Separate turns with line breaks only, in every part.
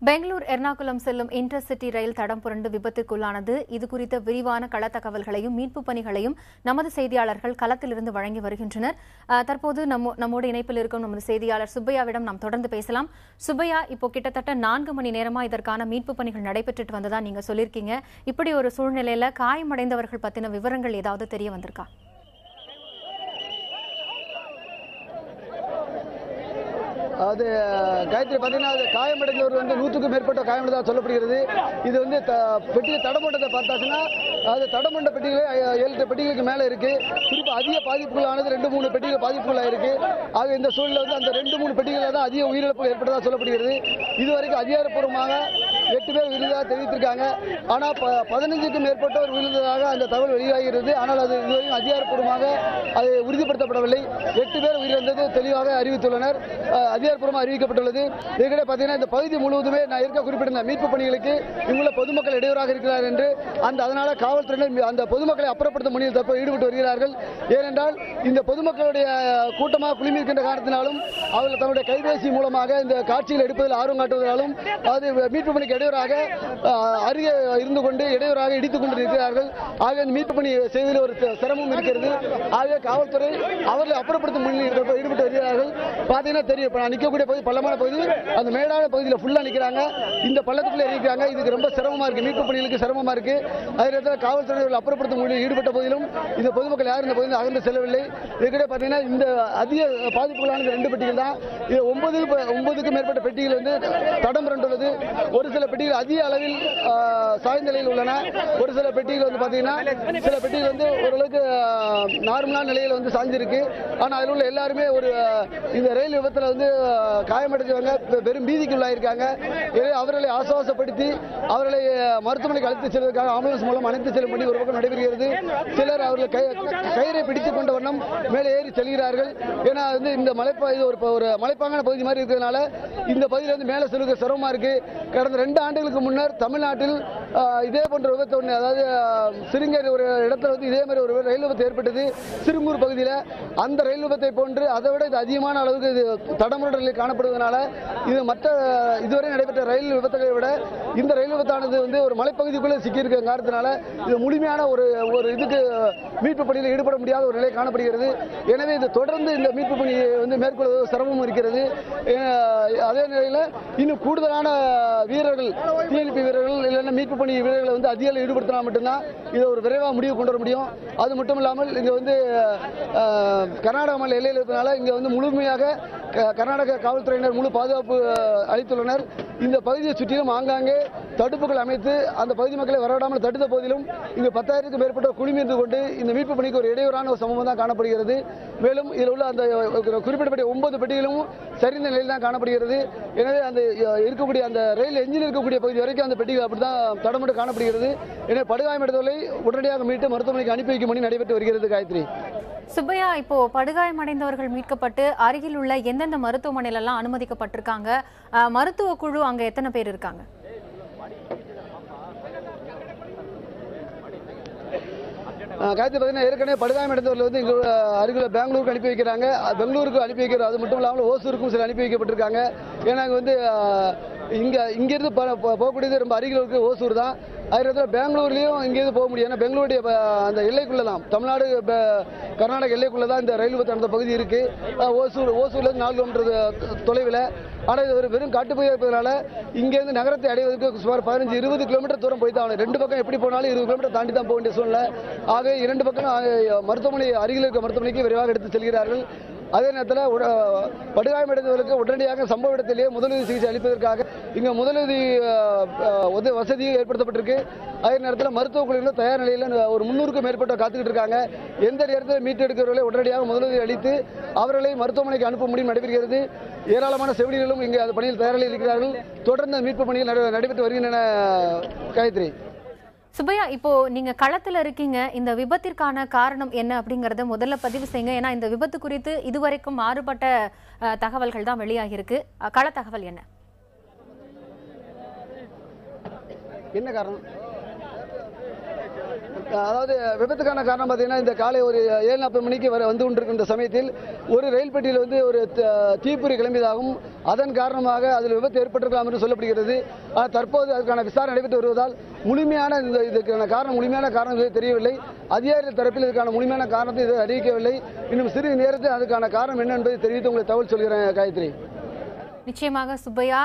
பெங்களூர் எர்ணாகுளம் செல்லும் இன்டர்சிட்டி ரயில் தடம் புரண்டு விபத்திற்குள்ளானது. இதுகுறித்த விரிவான கள தகவல்களையும் மீட்பு பணிகளையும் நமது செய்தியாளர்கள் களத்திலிருந்து வழங்கி வருகின்றனர். தற்போது நம்மோடு இணைப்பில் இருக்கும் நமது செய்தியாளர் சுப்பையாவிடம் நாம் தொடர்ந்து பேசலாம். சுப்பையா, இப்போ கிட்டத்தட்ட 4 மணி நேரமா இதற்கான மீட்பு பணிகள் நடைபெற்றுட்டு வந்ததா நீங்க சொல்லியிருக்கீங்க. இப்படி ஒரு சூழ்நிலையில காயமடைந்தவர்கள் பத்தின விவரங்கள் ஏதாவது தெரிய வந்திருக்கா?
அது காயத்ரி பார்த்தீங்கன்னா காயமடைந்தவர் 100க்கும் மேற்பட்ட காயமடைந்ததாக சொல்லப்படுகிறது. இது பெட்டியை தடமண்டத்தை பார்த்தாச்சுன்னா அது தடமண்ட பெட்டிகளே 7-8 பெட்டிகளுக்கு மேலே இருக்கு. குறிப்பாக அதிக பாதிப்புகளானது 2-3 பெட்டிகள் பாதிப்புகளாக இருக்கு. ஆக இந்த சூழலில் அந்த 2-3 பெட்டிகளில் தான் அதிக உயிரிழப்புகள் ஏற்பட்டதாக சொல்லப்படுகிறது. இதுவரைக்கும் அதிகாரப்பூர்வமாக 8 பேர் உயிரிழந்ததாக தெரிவித்திருக்காங்க. ஆனால் 15க்கும் மேற்பட்டவர் உயிரிழந்ததாக அந்த தகவல் வெளியாகிறது. ஆனால் அது இதுவரைக்கும் அதிகாரப்பூர்வமாக அது உறுதிப்படுத்தப்படவில்லை. 8 பேர் உயிரிழந்தது தெளிவாக அறிவித்துள்ளனர், அதிகாரப்பூர்வமாக அறிவிக்கப்பட்டுள்ளது. ஏற்கனவே பார்த்தீங்கன்னா இந்த பகுதி முழுவதுமே நான் ஏற்க குறிப்பிட்ட மீட்பு பணிகளுக்கு இங்குள்ள பொதுமக்கள் இடையூறாக இருக்கிறார் என்று அதனால காவல்துறையினர் அந்த பொதுமக்களை அப்புறப்படுத்தும் பணியில் தற்போது ஈடுபட்டு வருகிறார்கள். ஏனென்றால் இந்த பொதுமக்களுடைய கூட்டமாக குழுமி இருக்கின்ற காரணத்தினாலும் அவர்கள் தன்னுடைய கைபேசி மூலமாக இந்த காட்சிகள் எடுப்பதில் ஆர்வம் காட்டுவதாலும் அது மீட்பு பணிக்கு இடையூறாக அருகே இருந்து கொண்டு இடையூறாக இடித்துக் கொண்டு இருக்கிறார்கள். ஆக இந்த மீட்பு பணி செய்வதில் ஒரு சிரமம் இருக்கிறது. ஆக காவல்துறை அவர்களை அப்புறப்படுத்தும் பணியில் ஈடுபட்டு வருகிறார்கள். பார்த்தீங்கன்னா தெரியும், இப்போ நான் நிற்கக்கூடிய பகுதி பள்ளமான பகுதி, அந்த மேடான பகுதியில் ஃபுல்லாக நிற்கிறாங்க. இந்த பள்ளத்துக்குள்ளே இருக்கிறாங்க. இதுக்கு ரொம்ப சிரமமாக இருக்கு, மீட்பு பணிகளுக்கு சிரமமாக இருக்கு. அதே நேரத்தில் காவல்துறையினர்கள் அப்புறப்படுத்தும் பணியில் ஈடுபட்ட போதிலும் இந்த பொதுமக்கள் யாரும் இந்த பகுதியில் அகன்று செல்லவில்லை. இதுக்கிடையே பார்த்தீங்கன்னா இந்த அதிக பாதிப்புகளான 2 பெட்டிகள் தான். இது 9க்கும் மேற்பட்ட பெட்டிகள் தடம் புரண்டுள்ளது. ஒரு சில பெட்டிகள் அதிக அளவில் சாய்ந்த நிலையில் உள்ளன. ஒரு சில பெட்டிகள் பார்த்தீங்கன்னா சில பெட்டிகள் ஓரளவுக்கு நார்மலான நிலையில் சாய்ந்திருக்கு. ஆனால் அதில் உள்ள எல்லாருமே இந்த ரயில் விபத்தில் காயமடைந்தவங்க பெரும் பீதிக்கு உள்ளாயிருக்காங்க. அவர்களை ஆசுவாசப்படுத்தி அவர்களை மருத்துவமனைக்கு அழைத்து செல்வதற்காக ஆம்புலன்ஸ் மூலம் அழைத்து செல்லும் பணி ஒரு பக்கம் நடைபெறுகிறது. சிலர் அவர்கள் கயிறை பிடித்துக் கொண்ட வண்ணம் மேலே ஏறி செல்கிறார்கள். ஏன்னா இந்த மலைப்பகுதி ஒரு மலைப்பாங்கான பகுதி மாதிரி இருக்கிறதுனால இந்த பகுதியில் மேலே செல்வது சிரமமா இருக்கு. கடந்த 2 ஆண்டுகளுக்கு முன்னர் தமிழ்நாட்டில் இதே போன்ற விபத்து ஒன்று, அதாவது சிறுங்கேரி ஒரு இடத்துல இதே மாதிரி ஒரு ரயில் விபத்து ஏற்பட்டது சிறுங்கூர் பகுதியில். அந்த ரயில் விபத்தை போன்று அதை விட இது அதிகமான அளவுக்கு இது தடமுடலில் காணப்படுவதனால இது மற்ற இதுவரை நடைபெற்ற ரயில் விபத்துகளை விட இந்த ரயில் விபத்தானது ஒரு மலைப்பகுதிக்குள்ளே சிக்கியிருக்க காரணத்தினால இது முழுமையான ஒரு இதுக்கு மீட்பு பணியில் ஈடுபட முடியாத ஒரு நிலை காணப்படுகிறது. எனவே இது தொடர்ந்து இந்த மீட்பு பணியை மேற்கொள்வது சிரமம் இருக்கிறது. அதே நிலையில் இன்னும் கூடுதலான வீரர்கள், டிஎல்பி வீரர்கள் இல்லைன்னா மீட்பு பணி வீரர்களை அதிக ஈடுபடுத்தினா மட்டும்தான் இதை ஒரு விரைவாக முடிவு கொண்டு வர முடியும். அது மட்டும் இல்லாமல் இங்கே கர்நாடக மாநில எல்லையில் இருப்பதனால இங்கே முழுமையாக கர்நாடக காவல்துறையினர் முழு பாதுகாப்பு அளித்துள்ளனர். இந்த பகுதியை சுற்றிலும் ஆங்காங்கே தடுப்புகள் அமைத்து அந்த பகுதி மக்களை வரவிடாமல் தடுத்த போதிலும் இங்கு 10,000க்கும் மேற்பட்டோர் குழுமிருந்து கொண்டு இந்த மீட்பு பணிக்கு ஒரு இடையூறான ஒரு சம்பவம் தான் காணப்படுகிறது. மேலும் இதில் உள்ள அந்த குறிப்பிடப்பட்ட 9 பெட்டிகளும் சரிந்த நிலையில் தான் காணப்படுகிறது. எனவே அந்த இருக்கக்கூடிய அந்த ரயில் எஞ்சின் இருக்கக்கூடிய பகுதி வரைக்கும் அந்த பெட்டிகள் அப்படித்தான் தடமட்டு காணப்படுகிறது. எனவே படுகாயமடைந்தவர்களை உடனடியாக மீட்டு மருத்துவமனைக்கு அனுப்பி வைக்கும் பணி நடைபெற்று வருகிறது. காயத்ரி.
சுப்பையா, இப்போ படுகாயமடைந்தவர்கள் மீட்கப்பட்டு அருகில் உள்ள எந்தெந்த மருத்துவமனையில எல்லாம் அனுமதிக்கப்பட்டிருக்காங்க? மருத்துவ குழு அங்க எத்தனை பேர் இருக்காங்க?
காயத்ரி பார்த்தீங்கன்னா ஏற்கனவே படுகாயமடைந்தவர்கள் இங்கே அருகில் பெங்களூருக்கு அனுப்பி வைக்கிறாங்க. பெங்களூருக்கு அனுப்பி வைக்கிறது அது மட்டும் இல்லாமல் ஓசூருக்கும் சில அனுப்பி வைக்கப்பட்டிருக்காங்க. ஏன்னா இங்கிருந்து போகக்கூடியது ரொம்ப அருகில் இருக்கிற ஓசூர் தான். அதே பெங்களூர்லேயும் இங்கேருந்து போக முடியும். ஏன்னா பெங்களூருடைய அந்த எல்லைக்குள்ளே தான், தமிழ்நாடு கர்நாடக எல்லைக்குள்ளே தான் இந்த ரயில் விபத்து அந்த பகுதி இருக்கு. ஓசூர்லேருந்து 4 கிலோமீட்டர் தொலைவில். ஆனால் இது வெறும் காட்டுப்பகுதியாக இருப்பதனால இங்கேருந்து நகரத்தை அடைவதற்கு சுமார் 15-20 கிலோமீட்டர் தூரம் போய் தான் 2 பக்கம் எப்படி போனாலும் 20 கிலோமீட்டர் தாண்டி தான் போக வேண்டிய சூழ்நிலை. ஆக 2 பக்கம் மருத்துவமனை அருகில் இருக்க மருத்துவமனைக்கு விரைவாக எடுத்து செல்கிறார்கள். அதே நேரத்தில் படுகாயமடைந்தவர்களுக்கு உடனடியாக சம்பவ இடத்திலேயே முதலுதவி சிகிச்சை அளிப்பதற்காக இங்கே முதலுதவி வசதியும் ஏற்படுத்தப்பட்டிருக்கு. அதே நேரத்தில் மருத்துவ குழுவினர் தயார் நிலையில் ஒரு 300க்கும் மேற்பட்ட காத்துக்கிட்டு இருக்காங்க. எந்த நேரத்தில் மீட்டெடுக்கிறவர்களை உடனடியாக முதலுதவி அளித்து அவர்களை மருத்துவமனைக்கு அனுப்ப முடியும் நடைபெறுகிறது. ஏராளமான செவிலியர்களும் இங்கே அந்த பணியில் தயார் நிலையில் இருக்கிறார்கள். தொடர்ந்து மீட்பு பணியில் நடைபெற்று வருகின்றன. காயத்ரி.
சுப்பையா, இப்போ நீங்க களத்துல இருக்கீங்க. இந்த விபத்திற்கான காரணம் என்ன அப்படிங்கறத முதல்ல பதிவு செய்யுங்க. ஏன்னா இந்த விபத்து குறித்து இதுவரைக்கும் மாறுபட்ட தகவல்கள் தான் வெளியாகி இருக்கு. கள தகவல் என்ன?
என்ன காரணம்? அதாவது விபத்துக்கான காரணம் பார்த்தீங்கன்னா இந்த காலை ஒரு 7:40 மணிக்கு வந்து கொண்டிருக்கின்ற சமயத்தில் ஒரு ரயில் பெட்டியில் ஒரு தீப்பொறி கிளம்பியதாகவும் அதன் காரணமாக அதில் விபத்து ஏற்பட்டிருக்கலாம் என்று சொல்லப்படுகிறது. ஆனால் தற்போது அதுக்கான விசாரணை நடைபெற்று வருவதால் இதுக்கான காரணம் தெரியவில்லை. அதிகாரிகள் தரப்பில் இதுக்கான முழுமையான காரணத்தை இது அறிவிக்கவில்லை. இன்னும் சிறிது நேரத்தில் அதுக்கான காரணம் என்ன என்பதை தெரிவித்து உங்களுக்கு தகவல் சொல்கிறேன் காயத்ரி.
நிச்சயமாக சுப்பையா,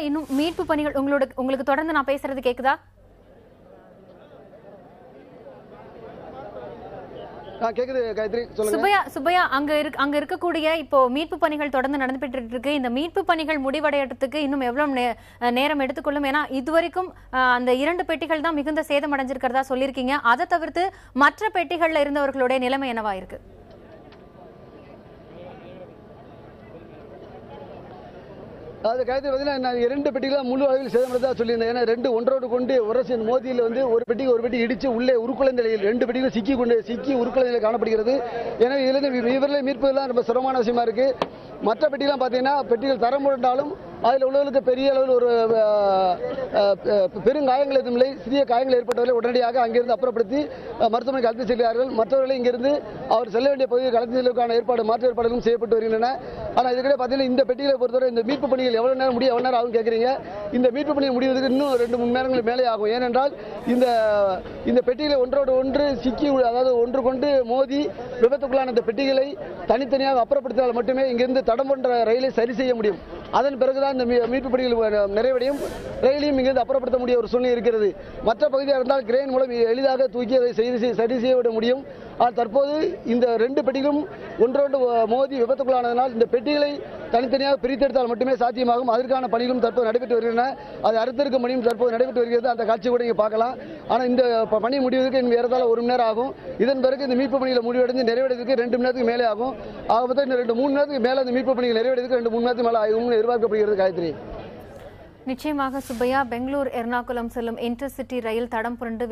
இன்னும் மீட்பு பணிகள் உங்களுக்கு தொடர்ந்து நான் பேசுறது கேக்குதா?
கேக்குது காயத்ரி,
சொல்லுங்க. சுப்பையா, அங்க இருக்கக்கூடிய இப்போ மீட்பு பணிகள் தொடர்ந்து நடந்துட்டு இருக்கு. இந்த மீட்பு பணிகள் முடிவடையறதுக்கு இன்னும் எவ்வளவு நேரம் எடுத்துக்கொள்ளும்? ஏன்னா இதுவரைக்கும் அந்த 2 பெட்டிகள் தான் மிகுந்த சேதம் அடைஞ்சிருக்கிறதா சொல்லியிருக்கீங்க. அதை தவிர்த்து மற்ற பெட்டிகள்ல இருந்தவர்களுடைய நிலைமை என்னவா இருக்கு?
அது காயத்ரி பார்த்தீங்கன்னா 2 பெட்டிகளும் முழு அளவில் சேதமடைந்ததாக சொல்லியிருந்தேன். ஏன்னா 2 ஒன்றோடு கொண்டு உரசி மோதியில் வந்து ஒரு பெட்டி இடிச்சு உள்ளே உருக்குலைந்த நிலையில் 2 பெட்டிகளும் சிக்கி உருக்குலைந்த நிலையில் காணப்படுகிறது. எனவே இவர்களை மீட்பதெல்லாம் ரொம்ப சிரமமான விஷயமா இருக்கு. மற்ற பெட்டிலாம் பார்த்தீங்கன்னா பெட்டிகள் தரம் முரண்டாலும் அதில் உள்ளவர்களுக்கு பெரிய அளவில் ஒரு பெருங்காயங்கள் எதுவும் இல்லை. சிறிய காயங்கள் ஏற்பட்டவர்களை உடனடியாக அங்கிருந்து அப்புறப்படுத்தி மருத்துவமனைக்கு அழைத்து செல்கிறார்கள். மற்றவர்களை இங்கிருந்து அவர் செல்ல வேண்டிய பகுதியில் அழைத்து செல்வதற்கான மாற்று ஏற்பாடுகளும் செய்யப்பட்டு வருகின்றன. ஆனால் இதுக்கிடையே பார்த்தீங்கன்னா இந்த பெட்டிகளை பொறுத்தவரை இந்த மீட்பு பணிகள் எவ்வளவு நேரம் ஆகும் கேட்குறீங்க. இந்த மீட்பு பணியை முடிவதற்கு இன்னும் 2-3 நேரங்கள் மேலே ஆகும். ஏனென்றால் இந்த பெட்டிகளை ஒன்றோடு ஒன்று சிக்கி, அதாவது ஒன்று கொண்டு மோதி விபத்துக்குள்ளான இந்த பெட்டிகளை தனித்தனியாக அப்புறப்படுத்தினால் மட்டுமே இங்கிருந்து தடம் போன்ற ரயிலை சரி செய்ய முடியும். அதன் பிறகுதான் இந்த மீட்பு பணிகள் நிறைவடையும். ரயிலையும் இங்கிருந்து அப்புறப்படுத்த முடிய ஒரு சூழ்நிலை இருக்கிறது. மற்ற பகுதியாக இருந்தால் கிரேன் மூலம் எளிதாக தூக்கி அதை சரி செய்ய முடியும். ஆனால் தற்போது இந்த 2 பெட்டிகளும் ஒன்றோடு மோதி விபத்துக்குள்ளானதனால் இந்த பெட்டிகளை தனித்தனியாக பிரித்தெடுத்தால் மட்டுமே சாத்தியமாகும். அதற்கான பணிகளும் தற்போது நடைபெற்று வருகின்றன. அது அறுத்திருக்கும் பணியும் தற்போது நடைபெற்று வருகிறது. அந்த காட்சி கூட இங்கே பார்க்கலாம். ஆனால் இந்த பணி முடிவதற்கு இன்னும் ஏறத்தாழ 1 மணி நேரம் ஆகும். இதன் பிறகு இந்த மீட்பு பணிகளை முடிவடைந்து நிறைவடைவதற்கு 2 மணி நேரத்துக்கு மேலே ஆகும். ஆக இந்த 2-3 நேரத்துக்கு மேலே இந்த மீட்பு பணிகள் நிறைவடைவதற்கு 2-3 நேரத்துக்கு மேலே ஆகும் எதிர்பார்க்கப்படுகிறது காயத்ரி.
நிச்சயமாக சுப்பையா, பெங்களூர் எர்ணாகுளம் செல்லும் இன்டர்சிட்டி ரயில் தடம் புரண்டு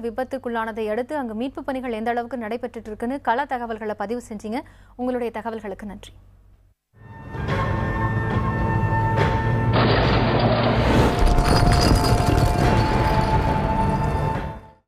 விபத்துக்குள்ளானதை அடுத்து அங்கு மீட்பு பணிகள் எந்த அளவுக்கு நடைபெற்று இருக்குன்னு கள தகவல்களை பதிவு செஞ்சீங்க. உங்களுடைய தகவல்களுக்கு நன்றி.